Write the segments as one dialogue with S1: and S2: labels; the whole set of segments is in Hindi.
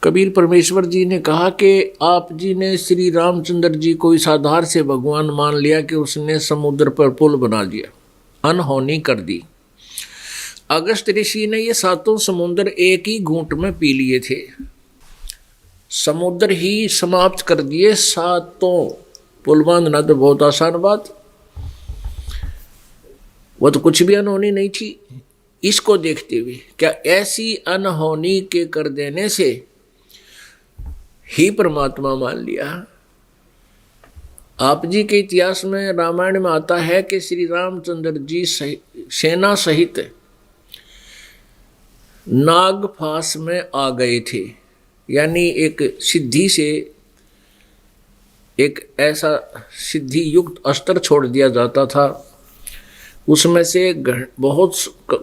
S1: कबीर परमेश्वर जी ने कहा कि आप जी ने श्री रामचंद्र जी को इस आधार से भगवान मान लिया कि उसने समुद्र पर पुल बना दिया, अनहोनी कर दी। अगस्त ऋषि ने ये सातों समुद्र एक ही घूंट में पी लिए थे, समुद्र ही समाप्त कर दिए सातों। पुल बांधना तो बहुत आसान बात, वो तो कुछ भी अनहोनी नहीं थी। इसको देखते हुए क्या ऐसी अनहोनी के कर देने से ही परमात्मा मान लिया। आप जी के इतिहास में रामायण में आता है कि श्री रामचंद्र जी सेना सहित नागफास में आ गए थे, यानी एक सिद्धि से एक ऐसा सिद्धि युक्त अस्त्र छोड़ दिया जाता था, उसमें से बहुत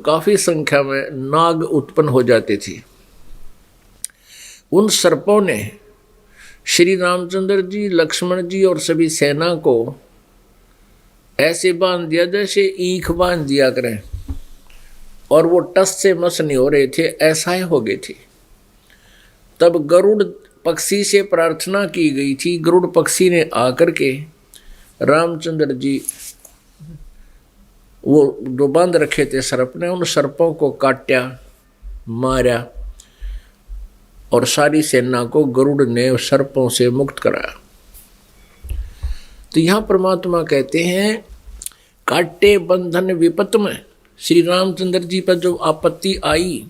S1: काफी संख्या में नाग उत्पन्न हो जाते थे। उन सर्पों ने श्री रामचंद्र जी, लक्ष्मण जी और सभी सेना को ऐसे बांध दिया जैसे ईख बांध दिया करें, और वो टस से मस नहीं हो रहे थे, ऐसा ही हो गए थे। तब गरुड़ पक्षी से प्रार्थना की गई थी। गरुड़ पक्षी ने आकर के रामचंद्र जी वो जो बांध रखे थे सर्प ने, उन सर्पों को काटा, मारा और सारी सेना को गरुड़ ने सर्पों से मुक्त कराया। तो यहाँ परमात्मा कहते हैं काटे बंधन विपत में। श्री रामचंद्र जी पर जो आपत्ति आई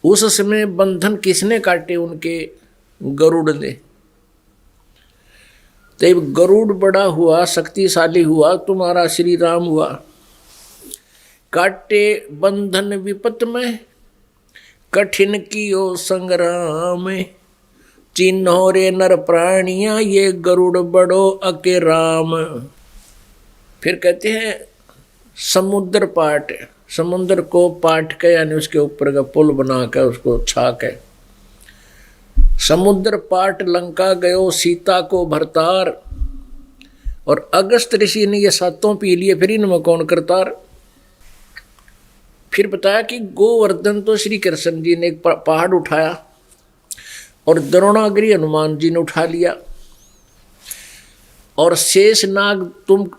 S1: उस समय बंधन किसने काटे? उनके गरुड़ ने। तो गरुड़ बड़ा हुआ, शक्तिशाली हुआ, तुम्हारा श्री राम हुआ। काटे बंधन विपत में, कठिन कियो संग्राम, चिन्हो रे नर प्राणिया, ये गरुड़ बड़ो अके राम। फिर कहते हैं समुद्र पाट, समुद्र को पाट के यानी उसके ऊपर का पुल बना कर उसको छा के, समुद्र पाट लंका गयो सीता को भरतार। और अगस्त ऋषि ने ये सातों पी लिए, फिर इनमें कौन करतार? फिर बताया कि गोवर्धन तो श्री कृष्ण जी ने एक पहाड़ उठाया और द्रोणागिरी हनुमान जी ने उठा लिया, और शेषनाग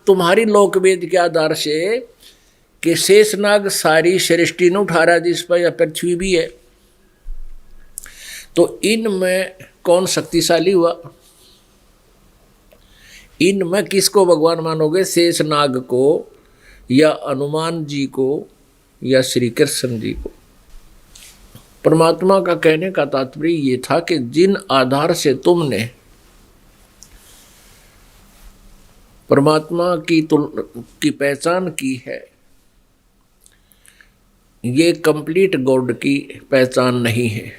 S1: तुम्हारी लोकवेद के आधार से कि शेषनाग सारी सृष्टि ने उठा रहा जिस पर यह पृथ्वी भी है। तो इनमें कौन शक्तिशाली हुआ? इनमें किसको भगवान मानोगे? शेषनाग को या हनुमान जी को या श्री कृष्ण जी को? परमात्मा का कहने का तात्पर्य ये था कि जिन आधार से तुमने परमात्मा की पहचान की है, ये कंप्लीट गॉड की पहचान नहीं है।